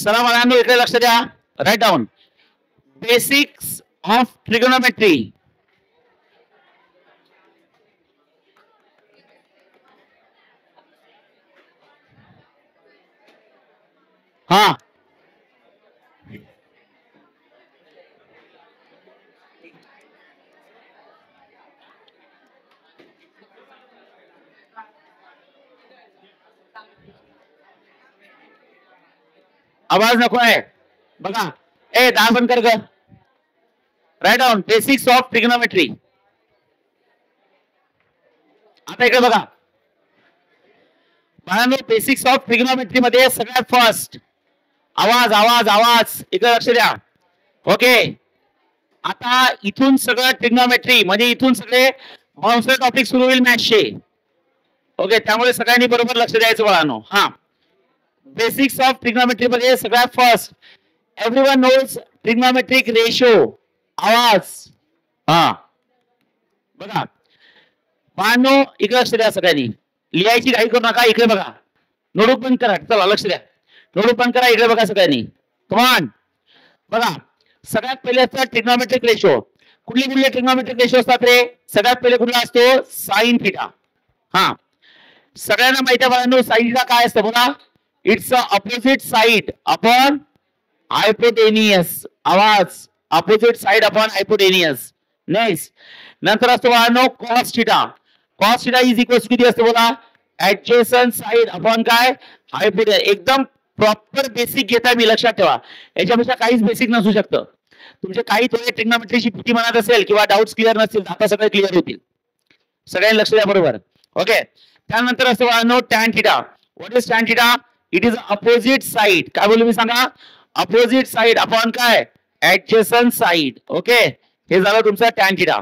चला मुलांनो इकडे लक्ष द्या. Write down basics of trigonometry. हा आवाज नको आहे बघा. ए दार बंद कर ग. Write down basics of trigonometry. आता इकडे बघा बाळांनो, बेसिक्स ऑफ ट्रिगोनोमेट्री मध्ये सगळ्यात फर्स्ट आवाज आवाज आवाज इकडे लक्ष द्या. ओके, आता इथून सगळं ट्रिग्नोमेट्री म्हणजे इथून सगळे बाउन्सर टॉपिक सुरू होईल मॅथ्सचे. ओके, त्यामुळे सगळ्यांनी बरोबर लक्ष द्यायचं बाळांनो. हा, बेसिक्स ऑफ ट्रिग्नोमेट्री मध्ये सगळ्यात first everyone knows trigonometric ratio. आवाज. हा बघा बाळांनो, इकडे लक्ष द्या. सगळ्यांनी लिहायची घाई करू नका. इकडे बघा, नोटबुक बंद करा. चला लक्ष द्या, नोटबुक बंद करा. इकडे बघा सगळ्यांनी. कमान बघा, सगळ्यात पहिले असतात ट्रिग्नोमेट्रिक रेशो. कुठले कुठले ट्रिग्नोमेट्रिक रेशो असतात रे? सगळ्यात पहिले कुठला असतो? Sine theta. हा, सगळ्यांना माहिती आहे बाळांनो साइन थिटा काय असतं बोला. It's a opposite side upon hypotenuse. आवाज. Opposite side upon hypotenuse. Next नंतर असतो बाळांनो cos theta. Cos theta is equal किती असते बोला? ऍडजेसंट साइड अपॉन काय? हायपोटेनियस. एकदम प्रॉपर बेसिक घेता मी, लक्षात ठेवा. याच्यापेक्षा काहीच बेसिक नसू शकतं. तुमचे काही थोडे ट्रिग्नोमेट्रीची भीती मनात असेल किंवा डाऊट्स क्लिअर नसतील, आता सगळे क्लिअर होतील. सगळ्यांनी लक्ष द्या बरोबर. ओके, त्यानंतर असतो बाळांनो tan theta. What is tan theta? It is opposite side. काय बोलू मी सांगा? अपोजिट साइड अपॉन काय? Adjacent side. ओके, हे झालं तुमचं टॅन थिटा.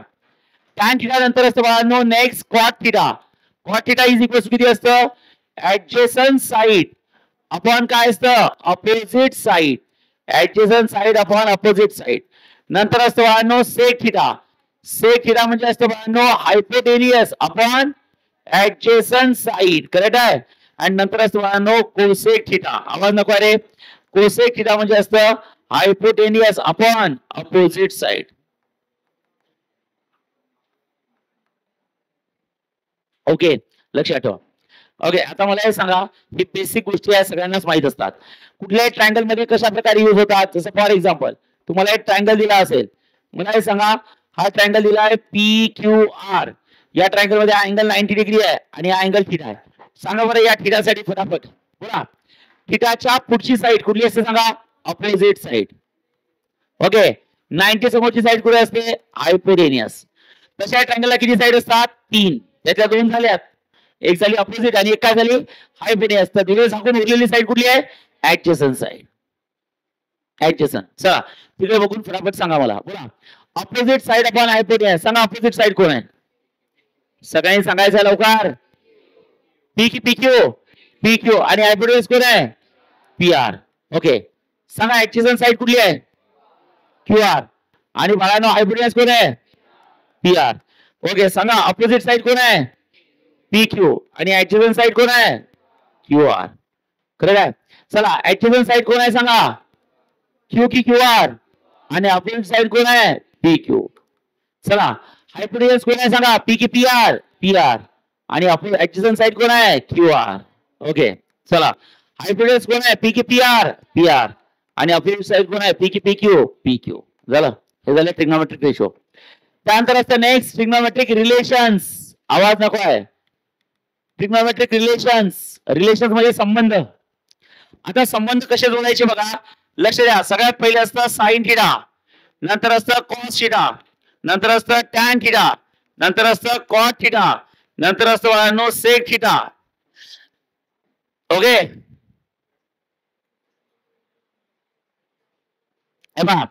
टॅन थिटा नंतर असतं बाळांनो next cot theta. Cot theta is equal किती असतं? ऍडजेसंट साइड अपॉन काय असतं? Opposite side. Adjacent side upon opposite side. नंतर असतं बाळांनो सेक थिटा. सेक थिटा म्हणजे असतं बाळांनो hypotenuse upon adjacent side. Correct आहे. आणि नंतर असतं बाळांनो कोसेक थिटा. आवाज नको रे. कोसेक थिटा म्हणजे असतं hypotenuse upon opposite side. Okay, लक्षात ठेवा. ओके, आता मला हे सांगा, ही बेसिक गोष्टी आहे सगळ्यांनाच माहित असतात. कुठल्याही ट्रायंगल मध्ये कशा प्रकारे यूज होतात. जसं फॉर एक्झाम्पल तुम्हाला एक ट्रायंगल दिला असेल, मला हे सांगा हा ट्रायंगल दिला आहे PQR. या ट्रायंगल मध्ये अँगल 90 डिग्री आहे आणि हा अँगल थीटा आहे. सांगा बरं या थीटासाठी फटाफट बोला. थीटाच्या पुढची साइड कुठली असते सांगा? Opposite side. ओके, 90 समोरची साइड कुठे असते? हायपोटेनियस. तशा ट्रायंगलला किती साइड असतात? 3. त्यातल्या 2 झाल्यात. एक झाली अपोजिट आणि एक काय झाली? हायपोटेनियस. तर दिवे झाकून उरलेली साइड कुठली आहे? Adjacent side. ऍडजेसंट. चला तिकडे बघून फटाफट सांगा मला. बोला अपोजिट साइड अपॉन हायपोटेनियस. सांगा अपोजिट साइड कोण आहे? सगळ्यांनी सांगायचं लवकर. PQ. आणि हायपोटेनियस कोण आहे? PR. ओके, सांगा ऍडजेसंट साइड कुठली आहे? QR. आणि बाळांनो हायपोटेनियस कोण आहे? PR. ओके, सांगा अपोजिट साइड कोण आहे? PQ. आणि ऍडजेसंट साइड कोण आहे? QR. खरं काय? चला ऍडजेसंट साइड कोण आहे सांगा? Q की QR. आणि अपोजिट साइड कोण आहे? PQ. चला हायपोटेनियस कोण आहे सांगा? P की PR. आणि ऍडजेसंट साइड कोण आहे? QR. ओके, चला हायपोटेनियस कोण आहे? P की PR. आणि अपोजिट साइड कोण आहे? P की PQ. झालं. हे झालं ट्रिग्नोमेट्रिक रेशो. त्यानंतर असतं नेक्स्ट ट्रिग्नोमेट्रिक रिलेशन्स. आवाज नको आहे. ट्रिग्नोमेट्रिक रिलेशन्स म्हणजे संबंध. आता संबंध कसे जोडायचे बघा, लक्ष द्या. सगळ्यात पहिले असतं साइन थिटा, नंतर असतं कॉस थिटा, नंतर असतं टॅन थिटा, नंतर असतं कॉट थिटा, नंतर असतं बाळांनो सेक थिटा. ओके, हे बघा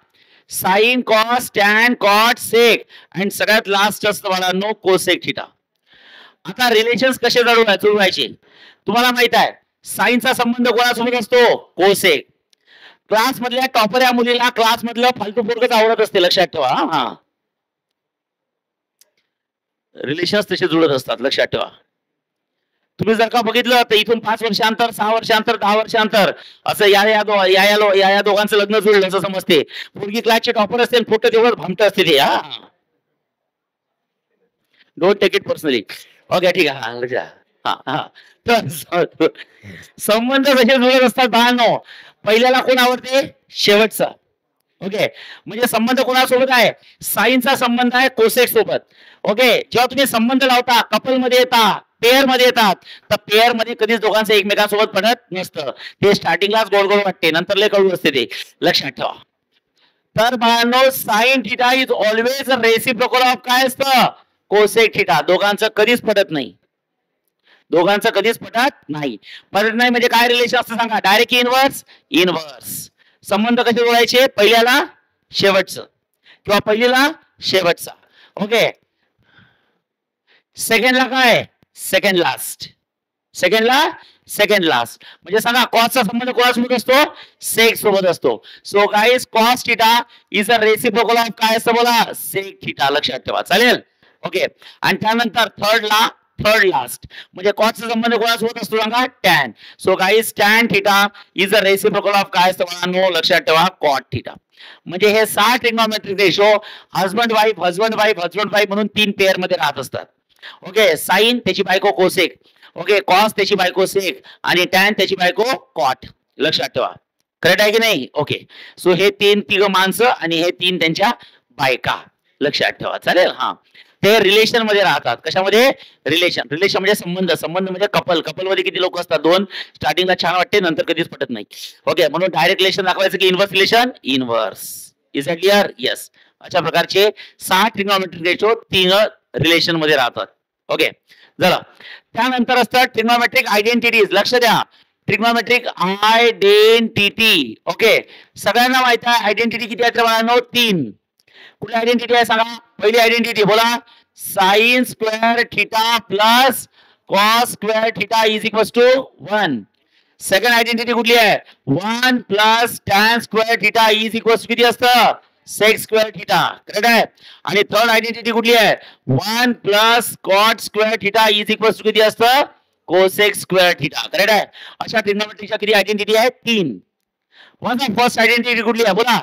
साइन, कॉस, टॅन, कॉट, सेक आणि सगळ्यात लास्ट असतं बाळांनो कोसेक थिटा. आता रिलेशन्स कसे जुळवायचे तुम्हाला माहित आहे. साइनचा संबंध कोणासोबत असतो? कोसेक. क्लास मधल्या टॉपर या मुलीला क्लास मधलं फालतू पोरगच आवडत असते, लक्षात ठेवा. हा, रिलेशन्स तसे जुळत असतात, लक्षात ठेवा. तुम्ही जर का बघितलं तर इथून 5 वर्षांतर, 6 वर्षांतर, 10 वर्षांतर असं या दोघांचं लग्न जुळलं असं समजते. मुलगी क्लासचे टॉपर असते, फोटो तेवढं भामट असते ते. Don't take it personally. Okay, ठीक आहे. तर संबंध कसे जुळत असतात बाळांनो? पहिल्याला कोण आवडते? शेवटचा. ओके, म्हणजे संबंध कोणासोबत आहे? साईनचा संबंध आहे कोसेक सोबत. ओके, जेव्हा तुम्ही संबंध लावता, कपल मध्ये येता, पेअर मध्ये येतात, तर पेअर मध्ये कधीच दोघांचं एकमेकांसोबत पडत नसतं. ते स्टार्टिंगलाच गोड गोड वाटते, नंतर लय कडू असते ते, लक्षात ठेवा. तर बाळांनो, sine theta is always reciprocal of काय असतं? Cosec theta. दोघांचं कधीच पडत नाही, दोघांचं कधीच पडत नाही. पडत नाही म्हणजे काय रिलेशन असतं सांगा? Direct inverse. इनवर्स संबंध कसे जोडायचे? पहिल्याला शेवटचं किंवा पहिल्याला शेवटचा. ओके, सेकंडला काय? Second last. सेकंडला सेकंड लास्ट म्हणजे सांगा कॉसचा संबंध कोणासोबत असतो? सेक सोबत असतो. So guys, cos theta is a reciprocal of काय असतं बोला? Sec theta. लक्षात ठेवा, चालेल. ओके, आणि त्यानंतर थर्ड लास्ट म्हणजे कॉसचा संबंध कोणासोबत असतो सांगा? Tan. So guys, tan theta is a reciprocal of काय असतं बाळांनो? लक्षात ठेवा, कॉट थिटा. म्हणजे हे 6 trigonometric ratio husband wife husband wife husband wife म्हणून 3 पेअर मध्ये राहत असतात. ओके, साइन त्याची बायको कोसेक, ओके, कॉस त्याची बायको सेक आणि टॅन त्याची बायको कॉट. लक्षात ठेवा, करेक्ट आहे की नाही? ओके, सो हे 3 माणसं आणि हे 3 त्यांच्या बायका. लक्षात ठेवा, चालेल. ते रिलेशन मध्ये राहतात. कशामध्ये? रिलेशन. रिलेशन म्हणजे संबंध. संबंध म्हणजे कपल. कपल मध्ये किती लोक असतात? 2. स्टार्टिंगला छान वाटते, नंतर कधीच पटत नाही. ओके, म्हणून डायरेक्ट रिलेशन दाखवायचं की inverse relation? Inverse. Is it clear? Yes. अशा प्रकारचे 6 ट्रिग्नोमेट्रिक रेशो 3 रिलेशन मध्ये राहतात. ओके, झालं. त्यानंतर असतात ट्रिग्नोमेट्रिक आयडेंटिटीज. लक्ष द्या, ट्रिग्नोमेट्रिक आयडेंटिटी. ओके, सगळ्यांना माहित आहे आयडेंटिटी किती आहेत बाळांनो? 3. कुठली आयडेंटिटी आहे सांगा? पहिली आयडेंटिटी बोला, sine square theta plus cos square theta is equals to 1. Second identity कुठली आहे? 1 plus tan square theta is equals किती असतं? सेक स्क्वेअर थिटा. करेक्ट आहे. आणि थर्ड आयडेंटिटी कुठली आहे? 1 plus cot square theta is equals to किती असतं? Cosec square theta. करेक्ट आहे. अशा ट्रिग्नोमेट्रीच्या किती आयडेंटिटी आहेत? 3. फर्स्ट आयडेंटिटी कुठली आहे बोला?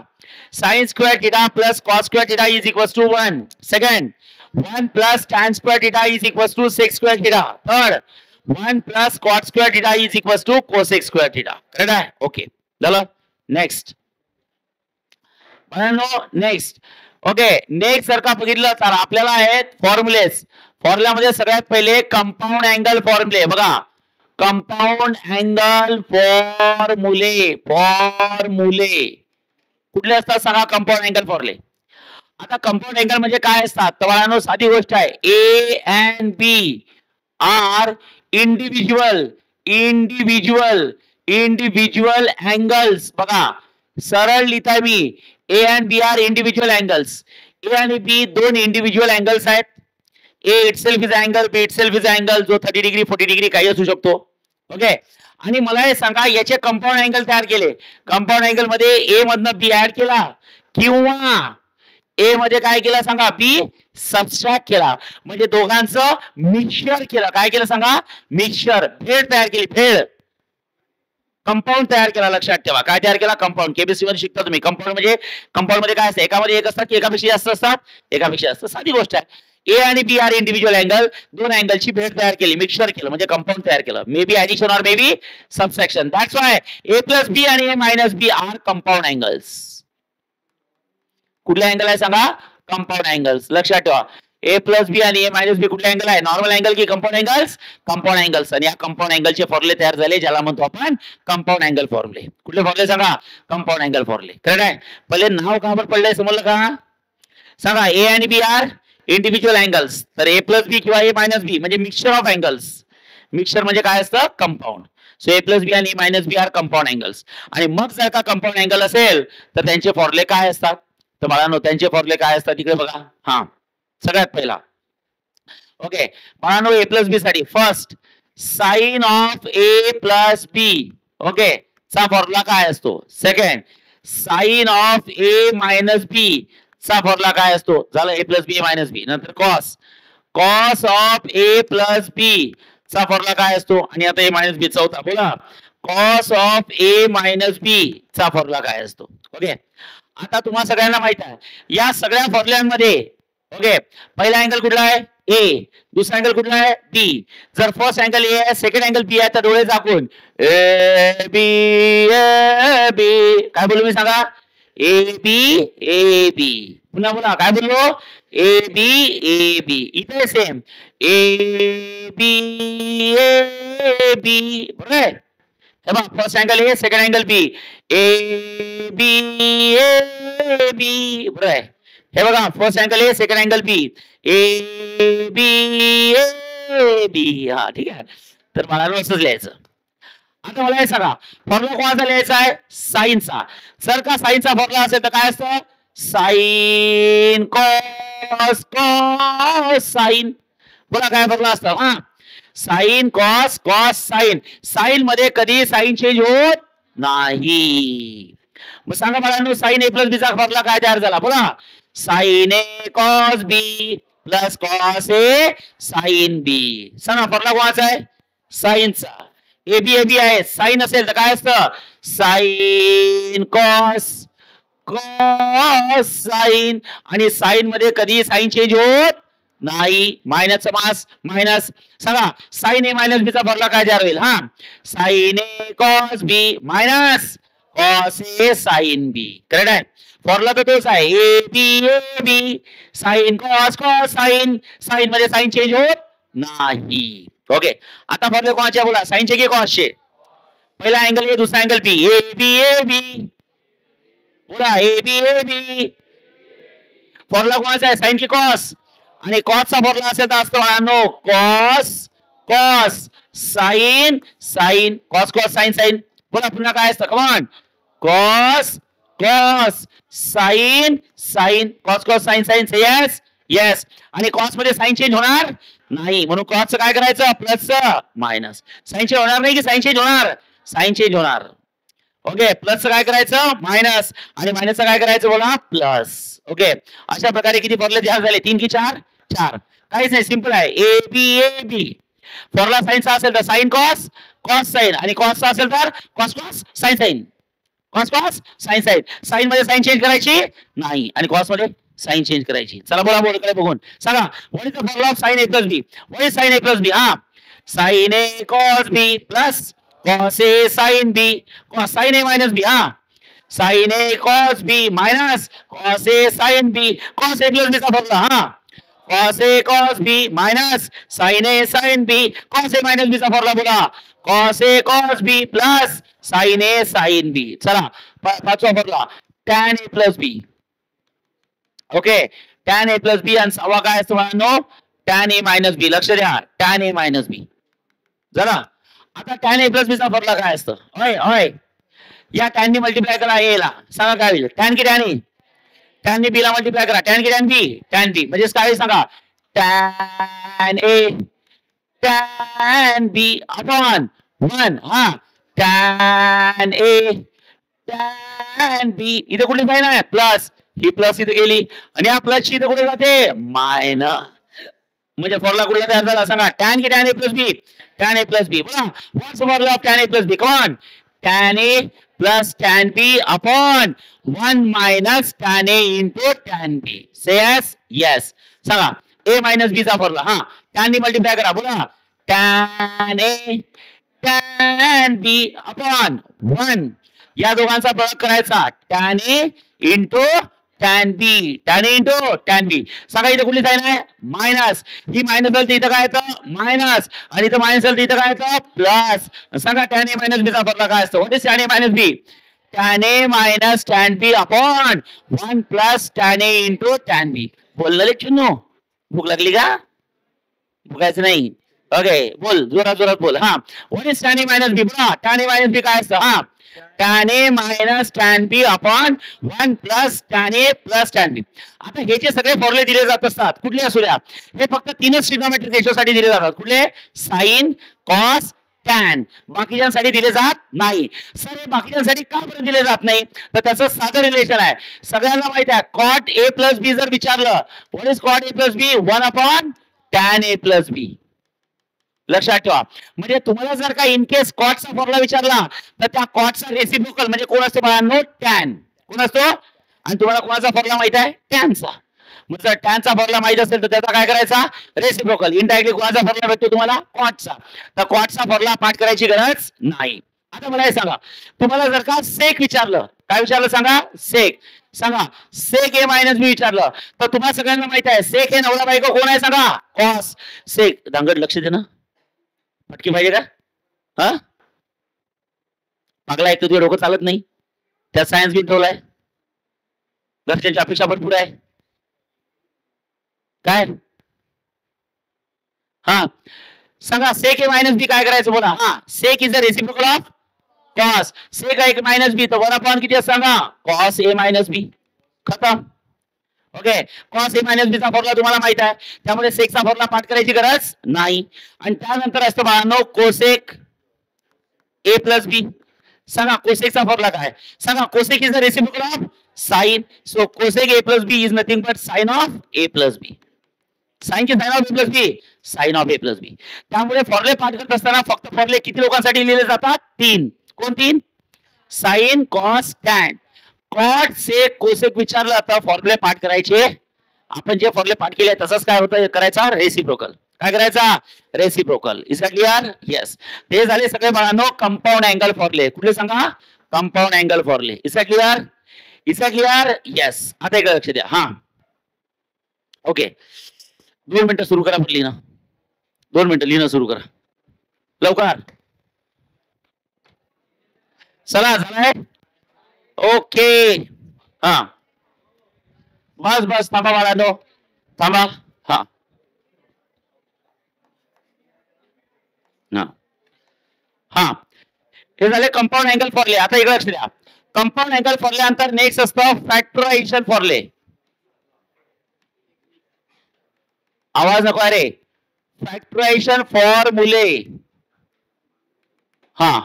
Sine square theta plus cos square theta is equals to 1. Second, 1 plus tan square theta is equals to sec square theta. Third, 1 plus cot square theta is equals to cosec square theta. Correct आहे. Okay, झालं. Next next. Okay, next जर का बघितलं तर आपल्याला आहेत फॉर्म्युलेस. फॉर्म्युल्यामध्ये सगळ्यात पहिले कंपाऊंड अँगल फॉर्म्युले बघा. कंपाऊंड अँगल फॉर्म्युले कुठले असतात सांगा? कंपाऊंड अँगल फॉर्म्युले. आता कंपाऊंड अँगल म्हणजे काय असतात? तर बाळांनो, साधी गोष्ट आहे. A and B are individual angles. बघा, सरळ लिहिताय मी. A and B are individual angles. A आणि बी 2 इंडिव्हिज्युअल अँगल्स आहेत. A itself is angle, B itself is angle, जो 30 डिग्री 40 डिग्री काही असू शकतो. ओके, आणि मला हे सांगा याचे कंपाऊंड अँगल तयार केले. कंपाऊंड अँगल मध्ये ए मधनं बी ऍड केला किंवा ए मध्ये काय केलं सांगा? बी सबस्ट्रॅक्ट केला. म्हणजे दोघांचं मिक्सचर केलं. काय केलं सांगा? मिक्सचर, भेळ तयार केली. भेळ, कंपाऊंड तयार केला. लक्षात ठेवा, काय तयार केला? कंपाऊंड. केमिस्ट्री मध्ये शिकता तुम्ही. कंपाऊंड म्हणजे कंपाऊंड मध्ये काय असतं? एकामध्ये एक असतात की एकापेक्षा जास्त असतात? एकापेक्षा जास्त. साधी गोष्ट आहे. ए आणि बी आर इंडिव्हिज्युअल अँगल, 2 अँगलची भेट तयार केली, मिक्सचर केलं म्हणजे कंपाऊंड तयार केलं. May be addition or may be subtraction. That's why A plus B आणि A minus B are compound angles. कुठले अँगल आहे सांगा? Compound angles. लक्षात ठेवा, ए प्लस बी आणि ए मायनस बी कुठले अँगल आहे? नॉर्मल अँगल की कंपाऊंड अँगल्स? Compound angles. आणि या कंपाऊंड अँगलचे फॉर्म्युले तयार झाले ज्याला म्हणतो आपण कंपाऊंड अँगल फॉर्म्युले. कुठले फॉर्म्युले सांगा? Compound angle फॉर्म्युले. करेक्ट आहे. पहिले नाव का बरं पडलंय समजलं का? सांगा. ए आणि बी आर इंडिव्हिज्युअल अँगल्स. तर ए प्लस बी किंवा ए मायनस बी म्हणजे मिक्सचर ऑफ अँगल्स. मिक्सचर म्हणजे काय असतं? कंपाऊंड. सो ए प्लस बी आणि A minus B are compound angles. आणि मग जर का कंपाऊंड अँगल असेल तर त्यांचे फॉर्म्युले काय असतात? तर बाळांनो, त्यांचे फॉर्म्युले काय असतात तिकडे बघा. सगळ्यात पहिला, ओके बाळांनो, ए प्लस बी साठी first sine of A plus B, okay, चा फॉर्म्युला काय असतो? Second, sine of A minus B चा फॉर्म्युला काय असतो? झालं ए प्लस बी मायनस बी. नंतर cos of A plus B चा फॉर्म्युला काय असतो आणि आता ए मायनस बी चौथा बोला cos of A minus B चा फॉर्म्युला काय असतो. ओके आता तुम्हाला सगळ्यांना माहित आहे या सगळ्या फॉर्म्युल्यांमध्ये ओके पहिला अँगल कुठला आहे ए, दुसरा अँगल कुठला आहे बी. जर फर्स्ट अँगल ए आहे सेकंड अँगल बी आहे तर डोळे झाकून ए बी ए बी काय बोलू मी सांगा ए बी पुन्हा बोला काय बोललो ए बी इथे सेम ए बी बरोबर आहे. हे बघा first angle A second angle B A B बरोबर आहे. हे बघा first angle A second angle B A B हा ठीक आहे. तर मला असंच लिहायचं. आता मला हे सांगा फॉर्म्युला कोणाचा लिहायचा आहे साईनचा. जर का साईनचा फॉर्म्युला असेल तर काय असतं साईन कॉस कॉस साईन बोला काय फॉर्म्युला असतं हा sine cos cos sine. Sine मध्ये कधी साईन चेंज होत नाही. मग सांगा मला साईन ए प्लस बी चा फॉर्म्युला काय तयार झाला बोला sine A cos B plus cos A sine B. सांगा फॉर्म्युला कोणाचा आहे साईनचा. ए बी आहे साईन असेल तर काय असतं साईन कॉस कॉस साईन आणि साईन मध्ये कधी साईन चेंज होत नाही. मायनसचा मास मायनस. सांगा साईन ए मायनस बी चा फॉर्म्युला काय तयार होईल हा sine A cos B minus cos A sine B. Correct आहे. फॉर्म्युला तर तोच आहे A B sine cos cos sine. Sine मध्ये साईन चेंज होत नाही. ओके आता फॉर्म्युला कोणाचे बोला साईनचे की कॉसचे. पहिला अँगल ए दुसरा अँगल बी ए बी बोला ए बी फॉर्म्युला कोणाचा आहे साईन की कॉस आणि कॉसचा फॉर्म्युला असेल तर असतो no cos cos sine sine cos cos sine sine. बोला पुन्हा काय असतं come on cos cos sine sine cos cos sine sine yes yes. आणि कॉस मध्ये साईन चेंज होणार नाही म्हणून कॉसचं काय करायचं प्लस मायनस. साईन चेंज होणार नाही की साईन चेंज होणार साईन चेंज होणार. ओके प्लसचं काय करायचं मायनस आणि मायनसचं काय करायचं बोला प्लस. ओके अशा प्रकारे किती फॉर्म्युले तयार झाले 3 की 4 4. काहीच नाही सिंपल आहे ए बी फॉर्म्युला साईनचा असेल तर साईन कॉस कॉस साईन आणि कॉसचा असेल तर cos cos sine sine cos cos sine sine. Sine मध्ये साईन चेंज करायची नाही आणि कॉस मध्ये साईन चेंज करायची. चला बोला बोर्डकडे बघून सांगा what is the formula of sine A plus B. What is sine A plus B हा sine A cos B plus cos A sine B cos sine A minus B हा sine A cos B minus cos A sine B cos A plus B चा formula हा cos A cos B minus sine A sine B cos A minus B चा formula बोला cos A cos B plus sine A sine बी. चला पाचवा formula tan A plus B. Okay tan A plus B आणि सहावा काय असतो no tan A minus बी. लक्ष द्या tan ए मायनस बी. जरा आता tan ए प्लस बी चा फॉर्म्युला काय असतं होय होय या tan ने मल्टिप्लाय करा ए ला सांगा काय होईल tan की tan ए tan ने बी ला मल्टिप्लाय करा tan की tan बी म्हणजे काय सांगा tan ए tan बी अपॉन 1 हा tan ए tan बी. इथे कुठली साइन आहे प्लस ही प्लस इथे गेली आणि या प्लस ची इथे कुठे जाते मायनस म्हणजे फॉर्म्युला कुठला तयार झाला सांगा tan की tan A plus B tan A plus B. बोला what's formula of tan A plus B come on tan A plus tan B upon 1 minus tan A into tan B. Say yes yes. सांगा A minus B चा formula हा tan ने multiply करा बोला tan ए tan B upon 1 या दोघांचा प्रयोग करायचा tan A into tan B tan A into tan बी. सांगा इथे कुठली साइन आहे मायनस ही मायनस झाली इथं काय येतं मायनस आणि इथं मायनस झाली इथं काय येतं प्लस. सांगा tan ए मायनस बी चा फॉर्म्युला काय असतो what is tan A minus B tan A minus tan B upon 1 plus tan A into tan B. बोलले चिन्नू भूक लागली का भुकायचं नाही. ओके बोल जोरात जोरात बोल हा what is tan A minus B. बोला tan ए मायनस बी काय असतं हा tan A minus tan B upon 1 plus tan A plus tan B. आता हे जे सगळे फॉर्म्युले दिले जात असतात कुठले असू द्या हे फक्त 3च ट्रिग्नोमेट्रिक रेशोसाठी दिले जातात कुठले साइन कॉस tan. बाकीच्यांसाठी दिले जात नाही. सर हे बाकीच्यांसाठी का बरं दिले जात नाही तर त्याचं साधं रिलेशन आहे सगळ्यांना माहिती आहे कॉट ए प्लस बी जर विचारलं what is cot A plus B 1 upon tan A plus B. लक्षात ठेवा. म्हणजे तुम्हाला जर का इन केस कॉटचा फॉर्म्युला विचारला तर त्या कॉटचा रेसिप्रोकल म्हणजे कोण असतो बाळांनो? टॅन. कोण असतो? आणि तुम्हाला कोणाचा फॉर्म्युला माहित आहे? टॅनचा. मग जर टॅनचा फॉर्म्युला माहित असेल तर त्याचा काय करायचा? रेसिप्रोकल. इनडायरेक्टली कोणाचा फॉर्म्युला भेटतो तुम्हाला? कॉटचा. तर कॉटचा फॉर्म्युला पाठ करायची गरज नाही. आता मला हे सांगा, तुम्हाला जर का सेक विचारलं, काय विचारलं सांगा? सेक. सांगा सेक ए मायनस बी विचारलं तर तुम्हाला सगळ्यांना माहित आहे सेक हे नवरा बायको कोण आहे सांगा? कॉस. सेक. दांगड लक्ष दे ना, फटकी पाहिजे का? हा, पागला एक तर तुझं डोकं चालत नाही, त्यात सायन्स घेऊन ठेवलाय, घरच्यांची अपेक्षा भरपूर आहे काय? हा सांगा सेक ए मायनस बी काय करायचं बोला? हा, sec is a reciprocal of cos. Sec A minus B तर 1/, किती सांगा? Cos A minus B. खतम. Okay. Cos A minus B चा फॉर्म्युला तुम्हाला माहित आहे, त्यामुळे सेकचा फॉर्म्युला पाठ करायची गरज नाही. आणि त्यानंतर असतो बाळांनो कोसेक ए प्लस बी. सांगा कोसेकचा फॉर्म्युला काय? सांगा cosec is the reciprocal of sine. So cosec A plus B is nothing but sine of A plus B. Sine की sine of A plus B? Sine of A plus B. त्यामुळे फॉर्म्युले पाठ करत असताना फक्त फॉर्म्युले किती लोकांसाठी लिहिले जातात? 3. कोण 3? Sine, cos, tan. Cot, sec, cosec विचारलं तर फॉर्म्युले पाठ करायचे. आपण जे फॉर्म्युले पाठ केले तसंच काय होतं करायचा? रेसिप्रोकल. काय करायचा? Reciprocal. Is that clear? Yes. ते झाले सगळे बाळांनो कंपाऊंड अँगल फॉर्म्युले. कुठले सांगा? कंपाऊंड अँगल फॉर्म्युले. Is that clear? Is that clear? Yes. आता एक लक्ष द्या. हा ओके, 2 मिनिटं सुरू करा म्हटली ना, 2 मिनिटं लिहिणं सुरू करा लवकर. चला झालाय? ओके. हा बस बस थांबा बाळांनो, थांबा. हा हा हे झाले कंपाऊंड अँगल फॉर्म्युले. आता इकडे लक्ष द्या. कंपाऊंड अँगल फॉर्म्युले नंतर नेक्स्ट असतं फॅक्टरायझेशन फॉर्म्युले. आवाज नको आहे रे. फॅक्टरायझेशन फॉर्म्युले. हा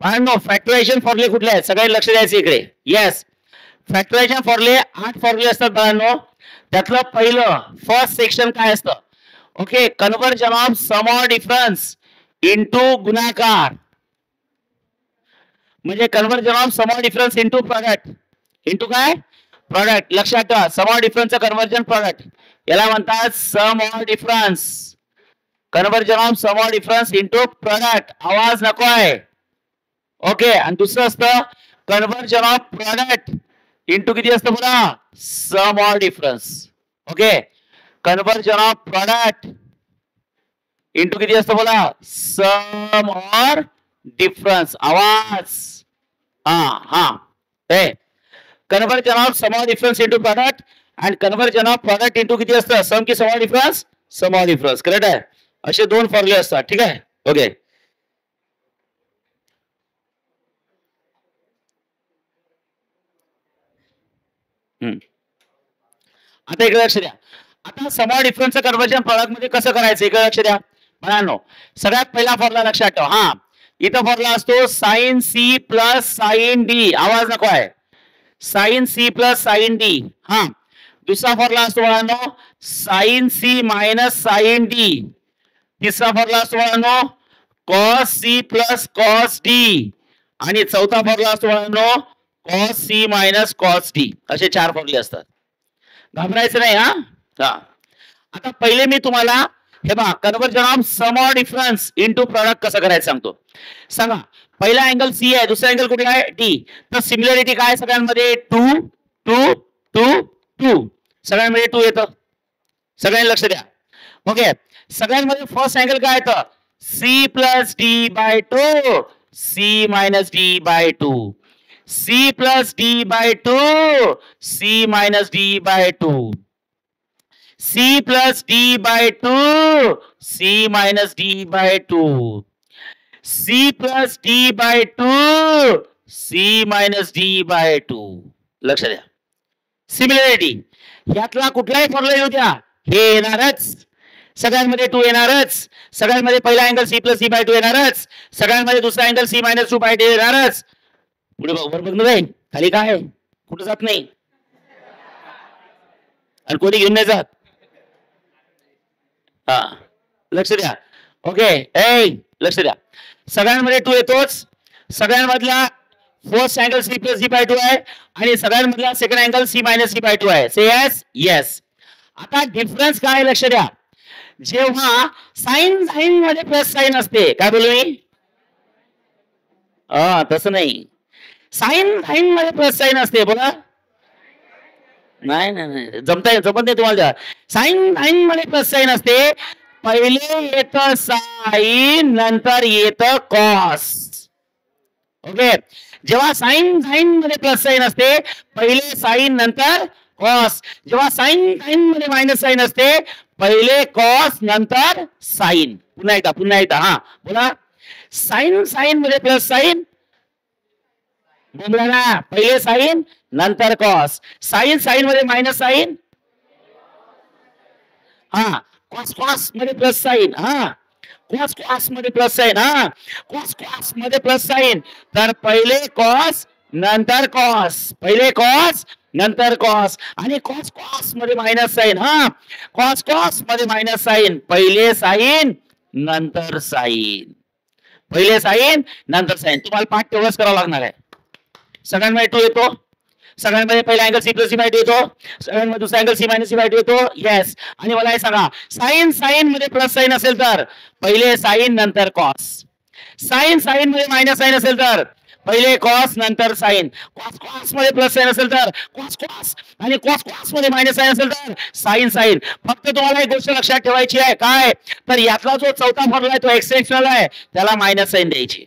फॅक्टरायझेशन फॉर्म्युले कुठले आहेत सगळ्यांनी लक्ष द्यायचं इकडे. येस, फॅक्टरायझेशन फॉर्म्युले 8 फॉर्म्युले असतात बाळांनो. त्यातलं पहिलं फर्स्ट सेक्शन काय असतं? Okay, conversion of sum or difference into गुणाकार. म्हणजे conversion of sum or difference into product. Into काय? प्रोडक्ट. लक्षात ठेवा सम ऑर डिफरन्सचं कन्व्हर्जन प्रोडक्ट याला म्हणतात sum or difference. Conversion of sum or difference into product. आवाज नको आहे. ओके. आणि दुसरं असतं कन्व्हर्जन ऑफ प्रोडक्ट इनटू किती असतं बघा? Sum or difference. Okay, conversion of product into किती असतं बोला? Sum or difference. आवाज. हा हा हे conversion of sum or difference into product and conversion of product into किती असतं? सम की sum or difference? Sum or difference. Correct आहे. असे 2 फॉर्म्युले असतात. ठीक आहे. ओके. आता इकडे लक्ष द्या. आता सम ऑर डिफरन्सचं कन्व्हर्जन प्रोडक्ट मध्ये कसं करायचं इकडे लक्ष द्या म्हणानो. सगळ्यात पहिला फॉर्म्युला लक्षात ठेवा. हा इथं फॉर्म्युला असतो sine C plus sine D. आवाज नको आहे. Sine C plus sine D. हा दुसरा फॉर्म्युला असतो बाळांनो sine C minus sine D. तिसरा फॉर्म्युला असतो बाळांनो cos C plus cos D. आणि चौथा फॉर्म्युला असतो बाळांनो cos C minus cos D. असे 4 फॉर्म्युले असतात. घाबरायचं नाही. हा आता पहिले मी तुम्हाला हे बघा conversion of sum or difference into product कसं करायचं सांगतो. सांगा पहिला अँगल सी आहे, दुसरा अँगल कुठला आहे? डी. तर सिमिलरिटी काय सगळ्यांमध्ये? 2 2 2 2. सगळ्यांमध्ये 2 येतं. सगळ्यांनी लक्ष द्या. ओके, सगळ्यांमध्ये फर्स्ट अँगल काय येतं? C plus D by 2 C minus D by 2. C plus D by 2 C minus D by 2. C plus D by 2 C minus D by 2. C plus D by 2 C minus D by 2. लक्ष द्या. Similarity यातला कुठलाही formula येऊ द्या हे येणारच. सगळ्यांमध्ये 2 येणारच. सगळ्यांमध्ये पहिला angle C plus D by 2 येणारच. सगळ्यांमध्ये दुसरा अँगल C minus 2 by 2 येणारच. पुढे वर बघ नाही खाली काय आहे? कुठं जात नाही आणि कोणी घेऊन नाही जात. हा लक्ष द्या. ओके, लक्ष द्या, सगळ्यांमध्ये 2 येतोच, सगळ्यांमधला first angle C plus G by 2 आहे आणि सगळ्यांमधला second angle C minus C by 2 आहे. Say yes, yes. आता डिफरन्स काय लक्ष द्या, जेव्हा साइन साइन मध्ये प्लस साइन असते, काय बोलू मी, तसं नाही, साइन साइन मध्ये प्लस साइन असते, बोला. नाही नाही नाही, जमत नाही तुम्हाला. साइन साइन मध्ये प्लस साइन असते, पहिले येतं साइन नंतर येतं कॉस. ओके, जेव्हा साइन साइन मध्ये प्लस साइन असते, पहिले साइन नंतर कॉस. जेव्हा साइन साइन मध्ये मायनस साइन असते, पहिले कॉस नंतर साइन. पुन्हा एकदा हा बोला. साइन साइन मध्ये प्लस साइन, बोला ना, पहिले साइन नंतर कॉस. साइन साइन मध्ये मायनस साइन, हा. कॉस कॉस मध्ये प्लस साइन, हा. कॉस कॉस मध्ये प्लस साइन, हा. कॉस कॉस मध्ये प्लस साइन, तर पहिले कॉस नंतर कॉस, पहिले कॉस नंतर कॉस. आणि कॉस कॉस मध्ये मायनस साइन, हा. कॉस कॉस मध्ये मायनस साइन, पहिले साइन नंतर साइन, पहिले साइन नंतर साइन. तुम्हाला पाठ तेवढंच करावं लागणार आहे. सगळ्यांमध्ये 2 येतो, सगळ्यांमध्ये पहिला angle C plus C by 2 येतो, सगळ्यांमध्ये दुसरा angle C minus C by 2 येतो. येस. आणि मला हे सांगा, साइन साइन मध्ये प्लस साइन असेल तर पहिले साइन नंतर कॉस. साइन साइन मध्ये मायनस साइन असेल तर पहिले कॉस नंतर साइन. कॉस कॉस मध्ये प्लस साइन असेल तर कॉस कॉस, आणि कॉस कॉस मध्ये मायनस साइन असेल तर साइन साइन. फक्त तुम्हाला एक गोष्ट लक्षात ठेवायची आहे, काय तर यातला जो चौथा फॉर्म्युला आहे तो एक्सेप्शनल आहे, त्याला मायनस साइन द्यायची.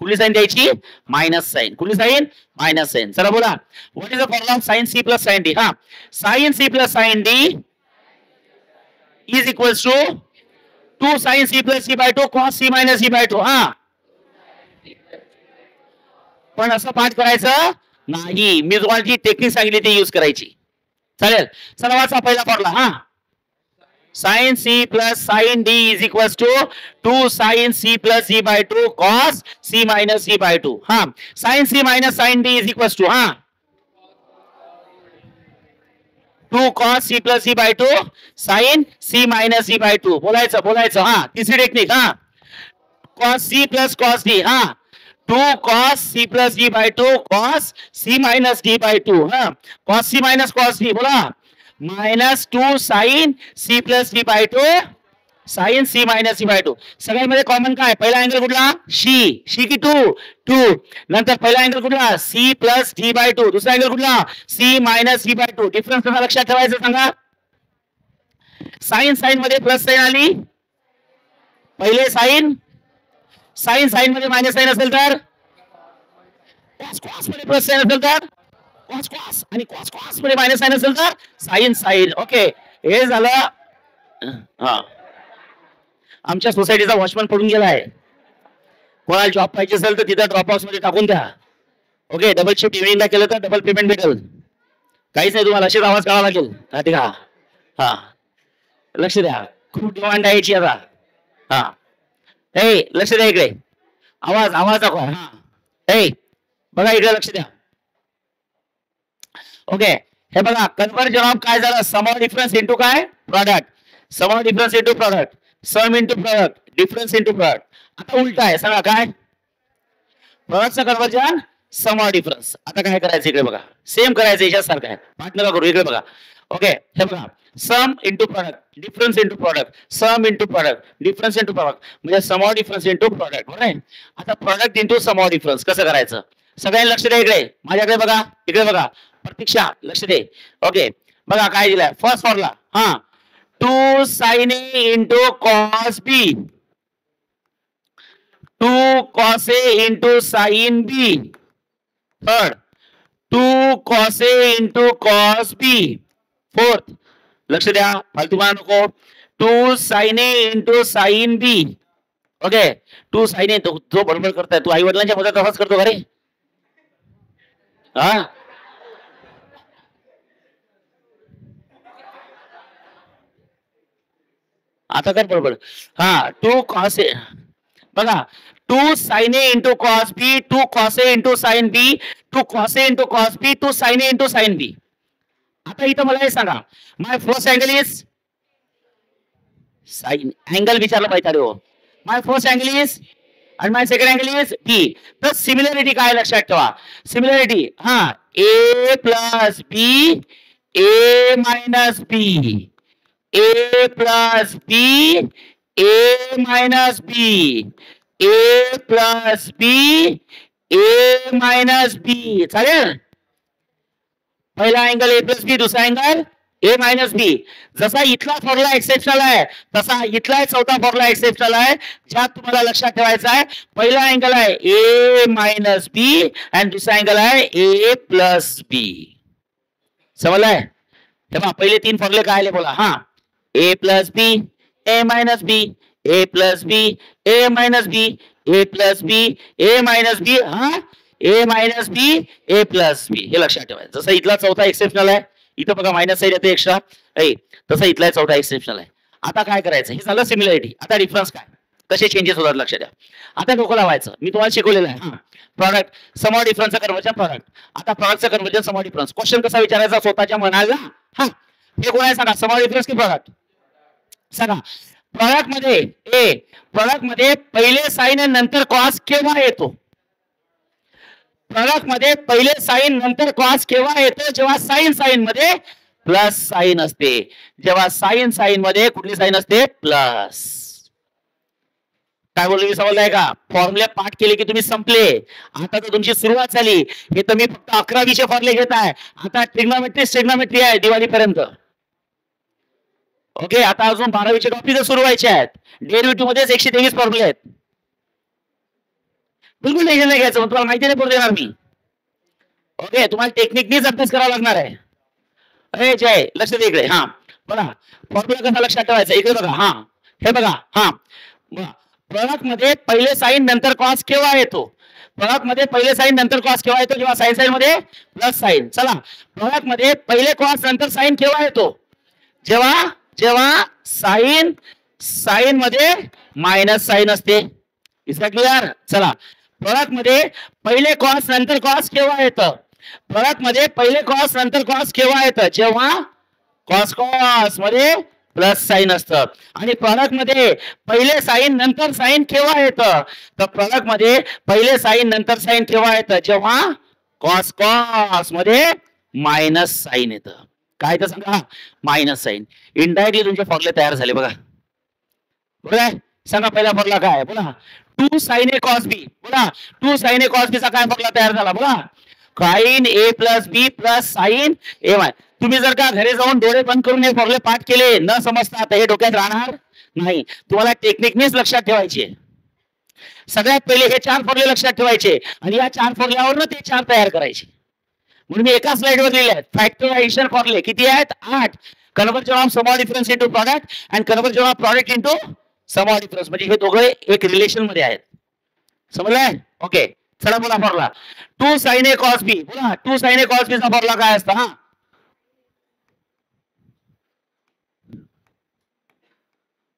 कुठली साइन द्यायची, मायनस साइन. कुठली साइन, मायनस साइन. चला बोला, what is the formula of sine C plus sine D. हा, sine C plus sine D is equals to 2 sine C plus C by 2 cos C minus C by 2. हा, पण असं पाठ करायचं नाही, मी तुम्हाला जी टेक्निक सांगितली ती यूज करायची. चालेल, चला वाचा पहिला फॉर्म्युला. हा, sine C plus sine D is equals to 2 sine C plus C by 2 cos C minus C by 2. हा, sine C minus sine D is equals to, हा, 2 cos C plus C by 2 sine C minus C by 2. बोलायचं. हा, तिसरी technique. हा, cos C plus cos D. हा, 2 cos C plus D by 2 cos C minus D by 2. हा, cos C minus cos D, बोला. -2 sine C plus D by 2 sine C minus C by 2. सगळ्यांमध्ये common काय, पहिला angle कुठला, शी की 2. नंतर पहिला अँगल कुठला, सी प्लस डी बाय 2. दुसरा अँगल कुठला, C minus C by 2. Difference कसा लक्षात ठेवायचं सांगा. साइन साइन मध्ये प्लस साइन आली, पहिले साइन. साइन साइन मध्ये मायनस साइन असेल तर कॉस कॉस मध्ये प्लस साइन असेल तर कॉस कॉस, आणि कॉस कॉस मध्ये मायनस साइन असेल तर साइन साइन. ओके, हे झालं. हा, आमच्या सोसायटीचा वॉचमॅन पडून गेलाय, कोणाला जॉब पाहिजे असेल तर तिथं ड्रॉप हाऊस मध्ये टाकून द्या. ओके, डबल शिफ्ट इव्हिनिंगला केलं तर डबल पेमेंट भेटेल. काहीच नाही, तुम्हाला असेच आवाज काढावा लागेल. ठीक आहे. हा, लक्ष द्या, खूप डिमांड आहे याची आता. हा, लक्ष द्या इकडे, आवाज दाखवा. हा, बघा इकडे लक्ष द्या. ओके, हे बघा, कन्वर्जन ऑफ काय झालं, सम ऑफ डिफरन्स इंटू काय, product. Sum of difference into product, sum into product, difference into product. आता उलट आहे, सांगा काय, प्रॉडक्टचं कन्वर्जन सम ऑफ डिफरन्स. आता काय करायचं इकडे बघा, सेम करायचं, याच्यासारखं आहे, पाठ नका करू. इकडे बघा. ओके, हे बघा, sum into product, difference into product, sum into product, difference into product, म्हणजे sum of difference into product. बरोबर आहे. आता product into sum of difference कसं करायचं, सगळ्यांनी लक्ष द्या इकडे, माझ्याकडे बघा, इकडे बघा, प्रतीक्षा लक्ष दे. ओके, बघा काय दिलंय, फर्स्ट फॉर्म्युला. हा, 2 sine A into cos B, 2 cos A into sine B. Third, 2 cos A into cos B. Fourth, लक्ष द्या, फालतू म्हणा नको, 2 sine A into sine B. Okay, 2 sine ए, जो बडबड करताय तू आई वडिलांच्या मदत तसाच करतो का रे. हा, आता काय बरोबर. हा, 2 कॉस ए, बघा, 2 sine A into cos B, 2 cos A into sine B, 2 cos A into cos B, 2 sine A into sine B. आता इथं मला हे सांगा, my first angle is sine angle विचारलं पाहिजे हो. माय फर्स्ट अँगल इज आणि my second angle is B. तर सिमिलरिटी काय लक्षात ठेवा. सिमिलरिटी हा A plus B A minus B A plus B A minus B A plus B A minus बी. चालेल. पहिला अँगल ए प्लस बी, दुसरा angle A minus बी. जसा इथला फॉर्म्युला एक्सेप्शनल आहे तसा इथला चौथा फॉर्म्युला एक्सेप्शनल आहे. ज्यात तुम्हाला लक्षात ठेवायचं आहे पहिला अँगल आहे ए मायनस बी आणि दुसरा अँगल आहे ए प्लस बी. समजलाय. तेव्हा पहिले तीन फॉर्म्युले काय आले बोला. हा A plus B A minus B A plus B A minus B A plus B A minus B. हा ए मायनस बी ए प्लस बी हे लक्षात ठेवायचं. जसं इथला चौथा एक्सेप्शनल आहे इथं बघा मायनस साईड येते एक्स्ट्रा तसं इथला चौथा एक्सेप्शनल आहे. आता काय करायचं हे झालं सिमिलरिटी. आता डिफरन्स काय कसे चेंजेस होतात लक्षात द्या. आता डोकं लावायचं. मी तुम्हाला शिकवलेलं आहे प्रॉडक्ट समॉल डिफरन्सचं कन्वर्जन प्रॉडक्ट. आता प्रॉडक्टचं कन्वर्जन समॉल डिफरन्स क्वेश्चन कसा विचारायचा स्वतःच्या मनाला. हा हे कोण आहे सांगा. समॉल डिफरन्स की प्रॉडक्ट सांगा. प्रॉडक्ट मध्ये पहिले साइन आणि नंतर कॉस केव्हा येतो. प्रॉडक्ट मध्ये पहिले साइन नंतर कॉस केव्हा येतो. जेव्हा साइन मध्ये प्लस साइन असते. जेव्हा साइन मध्ये कुठली साइन असते प्लस. काय बोललो मी समजलाय का. फॉर्म्युले पाठ केले की तुम्ही संपले. आता तर तुमची सुरुवात झाली. हे तुम्ही फक्त 11वीचे फॉर्म्युले घेताय. आता ट्रिग्नोमेट्री आहे दिवाळीपर्यंत. ओके आता अजून 12वीचे टॉपिक सुरू व्हायचे आहेत. डेरिव्हेटिव्ह मध्येच 123 फॉर्म्युले आहेत. बिलकुल टेन्शन नाही घ्यायचं. तुम्हाला माहिती नाही पडू देणार मी. ओके तुम्हाला टेक्निकनीच अभ्यास करावा लागणार आहे. अरे जय लक्ष दे इकडे. हा बघा फॉर्म्युला कसा लक्षात ठेवायचा. इकडे बघा. हा हे बघा. हा प्रॉडक्ट मध्ये पहिले साइन नंतर कॉस केव्हा येतो. प्रॉडक्ट मध्ये पहिले साइन नंतर कॉस केव्हा येतो. जेव्हा साइन मध्ये प्लस साइन. चला प्रॉडक्ट मध्ये पहिले कॉस नंतर साइन केव्हा येतो. जेव्हा साइन मध्ये मायनस साइन असते. Is that clear. चला प्रॉडक्ट मध्ये पहिले कॉस नंतर कॉस केव्हा येतं. प्रॉडक्ट मध्ये पहिले कॉस नंतर कॉस केव्हा येतं. जेव्हा कॉस मध्ये प्लस साइन असतं. आणि प्रॉडक्ट मध्ये पहिले साइन नंतर साइन केव्हा येतं. तर प्रॉडक्ट मध्ये पहिले साइन नंतर साइन केव्हा येतं. जेव्हा कॉस मध्ये मायनस साइन येतं. काय तर सांगा मायनस साइन. इनडायरेक्टली तुमचे फॉर्म्युले तयार झाले बघा. बरोबर सांगा पहिला फॉर्म्युला काय बोला. 2 sin A cos B. बोला 2 sin A cos B चा काय फॉर्म्युला तयार झाला बोला. sin A plus B plus sine A Y. तुम्ही जर का घरी जाऊन डोळे बंद करून हे फॉर्म्युले पाठ केले न समजता तर हे डोक्यात राहणार नाही. तुम्हाला टेक्निकनेच लक्षात ठेवायचे. सगळ्यात पहिले हे 4 फॉर्म्युले लक्षात ठेवायचे आणि या 4 फॉर्म्युल्यावरनं ते 4 तयार करायचे. म्हणून मी एका स्लाइडवर लिहिले आहेत. फॅक्टरायझेशन फॉर्म्युले किती आहेत 8. Conversion of small difference into product and conversion of product into small difference. म्हणजे हे दोघे एक रिलेशन मध्ये आहेत. समजलंय. ओके चला बोला formula 2 sin A cos B. बोला 2 sin A cos B चा फॉर्म्युला काय असतं.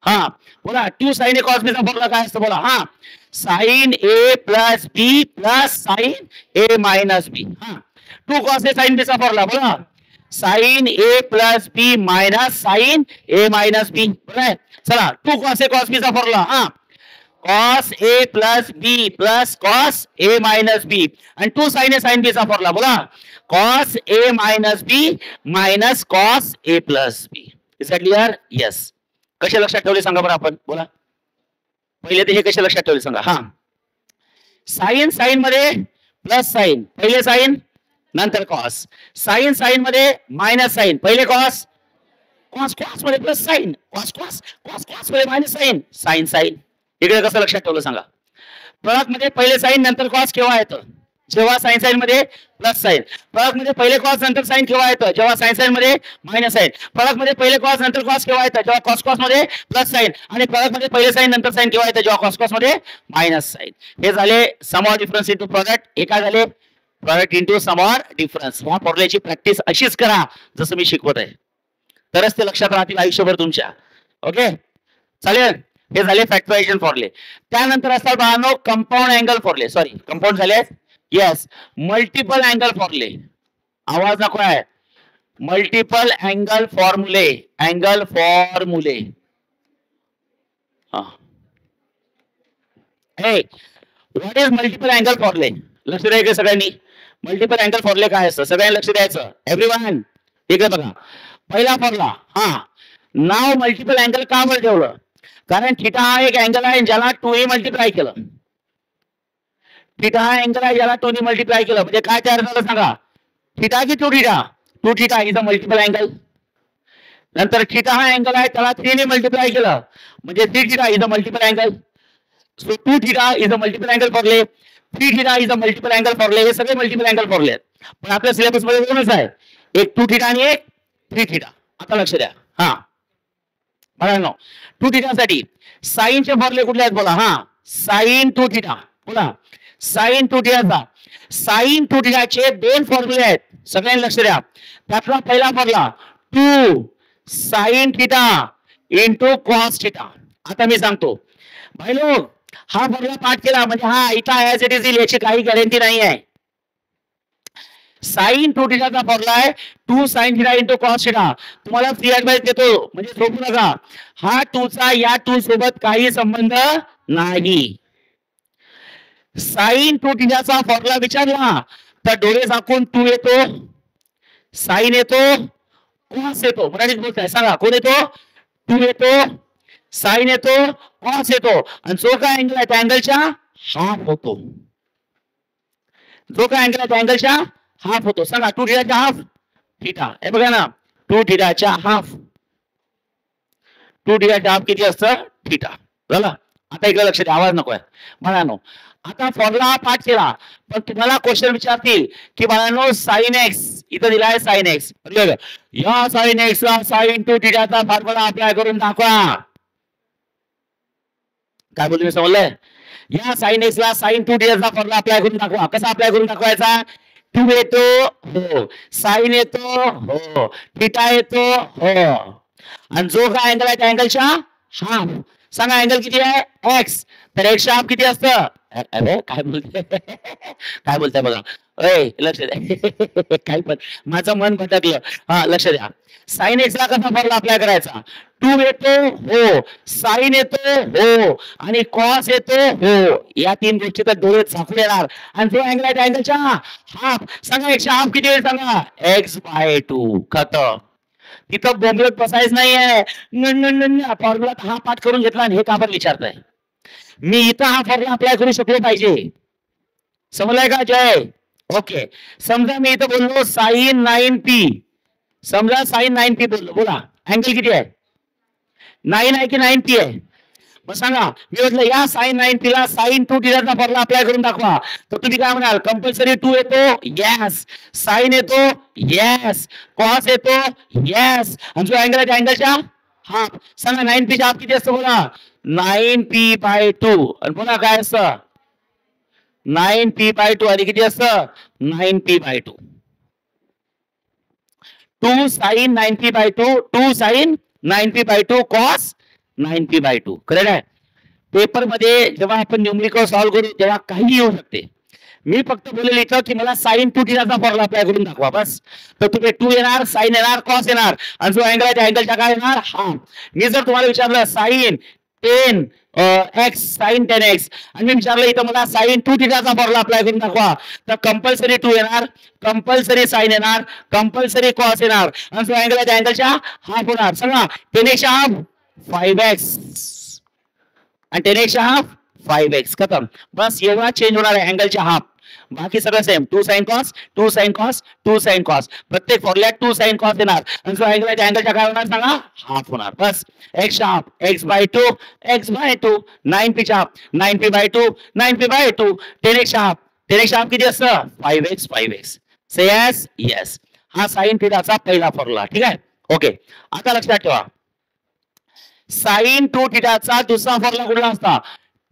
हा बोला 2 sin A cos B चा फॉर्म्युला काय असतं बोला. हा sin A plus B plus sine A minus B. हा 2 cos A sin B चा फॉर्म्युला बोला sin A plus B minus sine A minus B. बरोबर. चला 2 cos A cos B चा फॉर्म्युला. हा cos A plus B plus cos A minus B. आणि 2 sin A sin B चा formula बोला cos A minus B minus cos A plus B. Is that clear. Yes. कसे लक्षात ठेवले सांगा बरं आपण बोला. पहिले ते हे कसे लक्षात ठेवले सांगा. हा साइन मध्ये प्लस साइन पहिले साइन नंतर कॉस. साइन मध्ये मायनस साइन पहिले कॉस मध्ये प्लस साइन कॉस मध्ये मायनस साइन. इकडे कसं लक्षात ठेवलं सांगा. प्रॉडक्ट मध्ये पहिले साइन नंतर कॉस केव्हा येतं. जेव्हा साइन मध्ये प्लस साइन. प्रॉडक्ट मध्ये पहिले कॉस नंतर साइन केव्हा येतं. जेव्हा साइन मध्ये मायनस साइन. प्रॉडक्ट मध्ये पहिले कॉस नंतर कॉस केव्हा येतं. जेव्हा कॉस मध्ये प्लस साइन. आणि प्रॉडक्ट मध्ये पहिले साइन नंतर साइन केव्हा येतं. जेव्हा कॉस मध्ये मायनस साइन. हे झाले समॉल डिफरन्स इनटू प्रॉडक्ट. हे काय झाले प्रॉडक्ट इनटू समॉल डिफरन्स. ह्या फॉर्म्युल्याची प्रॅक्टिस अशीच करा जसं मी शिकवत आहे. तरच ते लक्षात राहतील आयुष्यभर तुमच्या. ओके चालेल. हे झाले फॅक्टरायझेशन फॉर्म्युले. त्यानंतर असतात बाळांनो कंपाऊंड अँगल फॉर्म्युले. सॉरी कंपाऊंड झाले. येस मल्टिपल अँगल फॉर्म्युले. आवाज नको आहे. मल्टिपल अँगल फॉर्म्युले. हा हे व्हॉट इज मल्टिपल अँगल फॉर्म्युले लक्ष द्यायचं सगळ्यांनी मल्टिपल अँगल फॉर्म्युले काय असतं सगळ्यांनी लक्ष द्यायचं एव्हरीवन इकडे बघा पहिला फॉर्म्युला हा नाव मल्टिपल अँगल का बरं ठेवलं कारण थिटा हा एक अँगल आहे ज्याला 2 मल्टिप्लाय केलं थिटा हा अँगल आहे ज्याला 2 मल्टिप्लाय केलं म्हणजे काय तयार झालं सांगा थिटा की 2 theta 2 theta is a multiple angle नंतर थिटा हा अँगल आहे त्याला 3 ने मल्टिप्लाय केलं म्हणजे 3 theta is a multiple angle so 2 theta is a multiple angle फॉर्म्युले 3 theta is a multiple angle फॉर्म्युले हे सगळे मल्टिपल अँगल फॉर्म्युले आहेत पण आपल्या सिलेबस मध्ये दोनच आहे एक 2 थिटा आणि एक 3 थिटा आता लक्ष द्या हा बघा 2 थिटासाठी साइनचे फॉर्म्युले कुठले आहेत बोला हा साइन 2 थिटा बोला साइन 2 थिटाचा साइन 2 थिटाचे दोन फॉर्म्युले आहेत सगळ्यांनी लक्ष द्या त्यातला पहिला formula 2 sine theta into cos theta आता मी सांगतो भाई लोग हा फॉर्म्युला पाठ केला म्हणजे हा इथं ऍज इट इज येईल याची काही गॅरंटी नाही आहे साइन 2 थिटाचा फॉर्म्युला आहे 2 sine theta into cos theta तुम्हाला फ्री ऍडवाइस देतो म्हणजे झोपू नका हा 2 चा या 2 सोबत काही संबंध नाही साइन 2 थिटाचा फॉर्म्युला विचारला तर डोळे झाकून 2 येतो साइन येतो कॉस येतो मराठीत बोलताय सांगा कोण येतो 2 येतो साइन येतो कॉस येतो आणि जो काय अँगल आहे त्या अँगलच्या हाफ होतो जो काय अँगल आहे त्या अँगलच्या हाफ होतो सांगा 2 थिटाच्या हाफ थिटा हे बघा ना 2 थिटाच्या हाफ 2 थिटाच्या हाफ किती असतं थिटा झालं आता इकडे लक्ष द्या आवाज नकोय म्हणानो आता फॉर्म्युला पाठ केला पण तुम्हाला क्वेश्चन विचारतील की बाळांनो साइन एक्स इथं दिला आहे साइन एक्स या साइन एक्स ला साइन 2 थिटाचा फॉर्म्युला अप्लाय करून दाखवा काय बोलतो मी समजलंय या साइन एक्स ला साइन 2 थिटाचा फॉर्म्युला अप्लाय करून दाखवा कसा अप्लाय करून दाखवायचा 2 येतो हो साइन येतो हो थिटा येतो हो आणि जो काय अँगल आहे त्या अँगलच्या हाफ सांगा अँगल किती आहे एक्स तर एक्सच्या हाफ किती असतं अरे काय बोलते काय बोलताय बघा लक्ष द्या काय पण माझं मन भटकलं हा लक्ष द्या साइन एक्स ला कसा फॉर्म्युला अप्लाय करायचा 2 येतो हो साइन येतो हो आणि कॉस येतो हो या तीन गोष्टी तर डोळे झाकून येणार आणि जो अँगल आहे त्या अँगलच्या हाफ सांगा एक्सच्या हाफ किती आहे सांगा x/2 खतम तिथं बोंबलत बसायच नाहीये फॉर्म्युला हा पाठ करून घेतला आणि हे का बरं विचारताय मी इथं हा फॉर्म्युला अप्लाय करू शकलो पाहिजे समजलाय का जय ओके समजा मी इथं बोललो साइन 9p समजा साइन 9p बोललो बोला अँगल किती आहे 9 आहे की 9p आहे मग सांगा मी म्हटलं या साइन 9p ला साइन 2 थिटाचा फॉर्म्युला अप्लाय करून दाखवा तर तुम्ही काय म्हणाल कंपल्सरी 2 येतो यस साइन येतो यस कॉस येतो यस आणि जो अँगल आहे त्या अँगलच्या हाफ सांगा 9p चा हाफ किती असतो बोला 9p/2 आणि पुन्हा काय असतं 9p/2 आणि किती असतं 9p/2 2 sine 9p/2 2 sine 9p/2 cos 9p/2 correct आहे पेपर मध्ये जेव्हा आपण न्यूमेरिकल सॉल्व्ह करू तेव्हा काही येऊ शकते मी फक्त बोलेल इथं की मला साइन 2 थिटाचा फॉर्म्युला अप्लाय करून दाखवा बस तर तुम्ही 2 येणार साइन येणार कॉस येणार आणि जो अँगल आहे त्या अँगलच्या काय येणार हाफ मी जर तुम्हाला विचारलं साइन 10 x साइन 10x आणि मी विचारलं इथं मला साइन 2 थिटाचा फॉर्म्युला अप्लाय करून दाखवा तर कंपल्सरी 2 येणार कंपल्सरी साइन येणार कंपल्सरी कॉस येणार आणि जो अँगल आहे त्या अँगलच्या हाफ होणार सांगा 10x हाफ 5x आणि 10x हाफ 5x खतम बस एवढा चेंज होणार आहे अँगलच्या हाफ बाकी सगळं same 2 sine cos 2 sine cos 2 sine cos प्रत्येक फॉर्म्युल्यात 2 साइन कॉस येणार आणि जो अँगल आहे त्या अँगलच्या काय होणार सांगा हाफ होणार बस x half x/2 x/2 9p चा half 9p/2 9p/2 10x half 10x half किती असतं 5x 5x से यस यस हा साइन थिटाचा पहिला फॉर्म्युला ठीक आहे ओके आता लक्षात ठेवा साइन 2 थिटाचा दुसरा फॉर्म्युला कुठला असता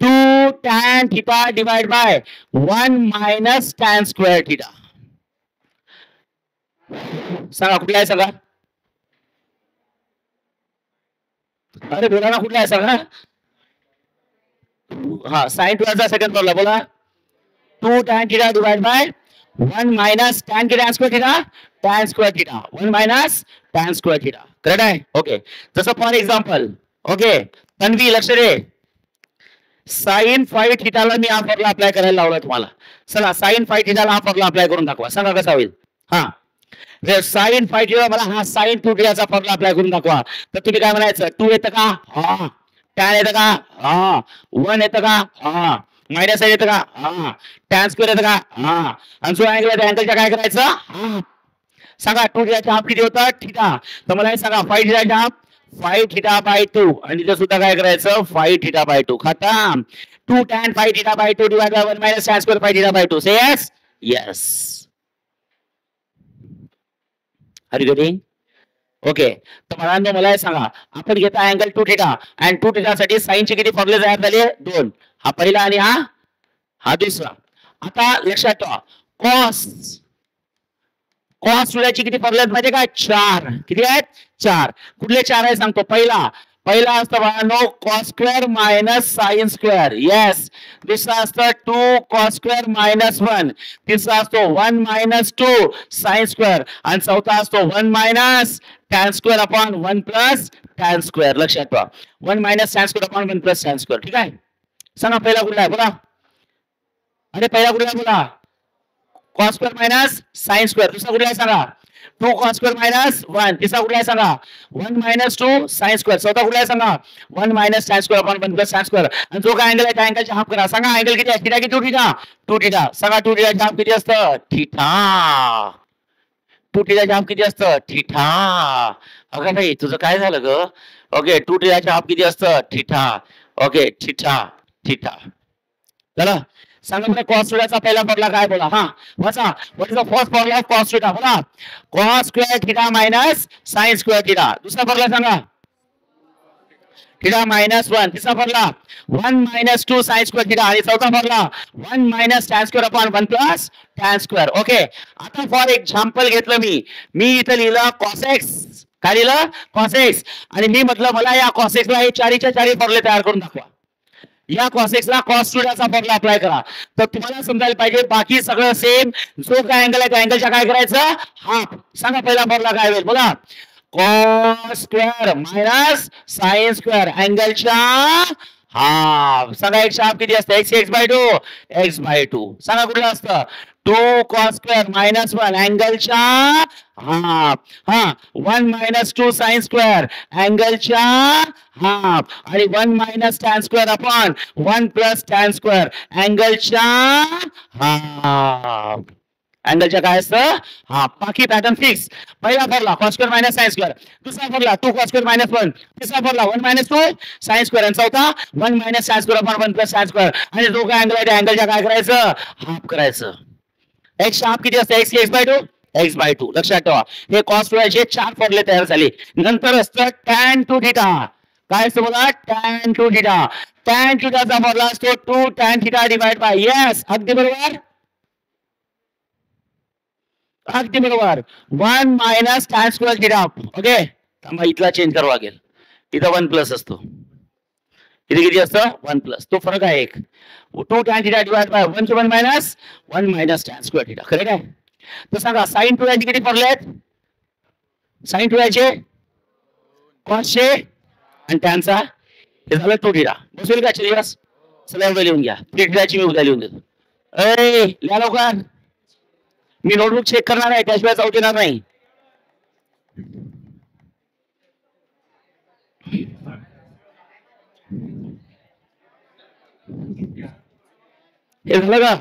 2 tan theta divided by 1 minus tan square theta सांगा कुठला आहे सगळा अरे बोला ना कुठला आहे सगळा हा साइन 2 चा सेकंड फॉर्म्युला बोला 2 tan theta divided by 1 minus tan square theta tan square theta 1 minus tan square theta correct आहे ओके जसं फॉर एक्झाम्पल ओके तन्वी लक्ष दे. साइन फाय थिटाला मी हा फॉर्म्युला अप्लाय करायला लावला तुम्हाला. चला साइन फाय थिटाला हा फॉर्म्युला अप्लाय करून दाखवा. सांगा कसा होईल. हा साइन फाय थिटा मला हा साइन 2 थिटाचा फॉर्म्युला अप्लाय करून दाखवा. तर तुम्ही काय म्हणायचं 2 येतं का हा, टॅन येतं का हा, 1 येतं का हा, मायनस येतं का हा, टॅन स्क्वेअर येतं का हा, आणि जो अँगल आहे त्या अँगलच्या काय करायचं हा. सांगा 2 थिटाचा हाफ किती होता थिटा. तर मला हे सांगा 5 थिटाचा हाफ 5 थिटा बाय 2 आणि इथे सुद्धा काय करायचं 5 थिटा बाय 2 खतम. 2 tan 5 theta by 2 divide by 1 minus tan square 5 theta by 2. Say yes yes. Are you getting. Okay तर मला हे सांगा आपण घेता अँगल 2 थिटा आणि 2 थिटा साठी साइनचे किती फॉर्म्युले तयार झाले 2. हा पहिला आणि हा दुसरा. आता लक्षात ठेवा कॉस ची किती फॉर्म्युले आहेत माहिती का 4. किती आहेत 4. कुठले 4 आहे सांगतो. पहिला असतं बाळांनो cos square minus sine square. Yes. दुसरा असतं 2 कॉस स्क्वेअर मायनस 1. तिसरा असतो 1 मायनस 2 साइन स्क्वेअर आणि चौथा असतो 1 minus tan square upon 1 plus tan square. लक्षात ठेवा 1 minus tan square upon 1 plus tan square. ठीक आहे. सांगा पहिला कुठला आहे बोला. अरे पहिला कुठला आहे बोला. Cos square minus sine square. दुसरा कुठला आहे सांगा 2 कॉस स्क्वेअर मायनस 1. तिसरा कुठला आहे सांगा 1 मायनस 2 साइन स्क्वेअर. चौथा कुठला आहे सांगा 1 minus tan square upon 1 plus tan square. आणि जो काय अँगल आहे त्या अँगलचा हाफ करा. सांगा अँगल किती आहे थिटा की 2 थिटा. 2 थिटा. सांगा 2 थिटाचा हाफ किती असतं थिटा. 2 थिटाचा हाफ किती असतं थिटा. अगं नाही तुझं काय झालं ग. ओके 2 थिटाचा हाफ किती असतं थिटा. Okay theta theta. चला सांगा बरं कॉस थिटाचा पहिला फॉर्म्युला काय बोला. हा वाचा. What is the first formula of cos theta बोला. Cos square theta minus sine square theta. दुसरा फॉर्म्युला सांगा थिटा मायनस 1. तिसरा formula 1 minus 2 sine square theta आणि चौथा formula 1 minus tan square upon 1 plus tan square. Okay आता for example घेतलं मी इथं लिहिलं कॉस एक्स. काय लिहिलं कॉस एक्स आणि मी म्हटलं मला या कॉस एक्सला हे चारीच्या चारी फॉर्म्युले तयार करून दाखवा. या कॉस एक्सला कॉस थिटाचा फॉर्म्युला अप्लाय करा. तर तुम्हाला समजायला पाहिजे बाकी सगळं सेम. जो काय अँगल आहे त्या अँगलच्या काय करायचं हाफ. सांगा पहिला फॉर्म्युला काय होईल बोला. Cos square minus sine square अँगलच्या हाफ. सांगा एक्स हाफ किती असतं एक्स बाय 2 एक्स बाय 2. सांगा कुठलं असतं 2 कॉस स्क्वेअर मायनस 1 अँगलच्या हाफ. हा 1 मायनस 2 साइन स्क्वेअर अँगलच्या हाफ आणि 1 minus tan square upon 1 plus tan square अँगलच्या हाफ. अँगलच्या काय असतं हाफ. बाकी पॅटर्न फिक्स. पहिला formula cos square minus sine square. दुसरा फॉर्म्युला 2 कॉस स्क्वेअर मायनस 1. तिसरा फॉर्म्युला 1 मायनस 2 साइन स्क्वेअर आणि चौथा 1 minus tan square upon 1 plus tan square आणि जो काय अँगल आहे त्या अँगलच्या काय करायचं हाफ करायचं. एक्स हाफ किती असतं एक्स बाय 2 एक्स बाय 2. लक्षात ठेवा हे कॉस थिटाचे 4 फॉर्म्युले तयार झाले. नंतर असतं टॅन 2 थिटा. काय असतं बोला टॅन 2 थिटा. टॅन थिटाचा फॉर्म्युला असतो 2 tan theta divide by. Yes अगदी बरोबर अगदी बरोबर 1 minus tan square theta. Okay थांबा इथला चेंज करावा लागेल. इथं 1 प्लस असतो. इथे किती असतं 1 प्लस. तो फरक आहे एक. 2 टॅन थिटा डिवाइड बाय 1 चे 1 minus 1 minus tan square theta. खरं काय. तर सांगा साइन थिटाचे किती फॉर्म्युले आहेत. साइन थिटाचे कॉसचे आणि टॅनचा हे झालं 2 थिटा. बसवेल का दिवस. चला एवढं लिहून घ्या. 3 थिटाची मी उद्या लिहून देतो. अरे लिहा लवकर. मी नोटबुक चेक करणार आहे त्याशिवाय जाऊ देणार नाही. हे झालं का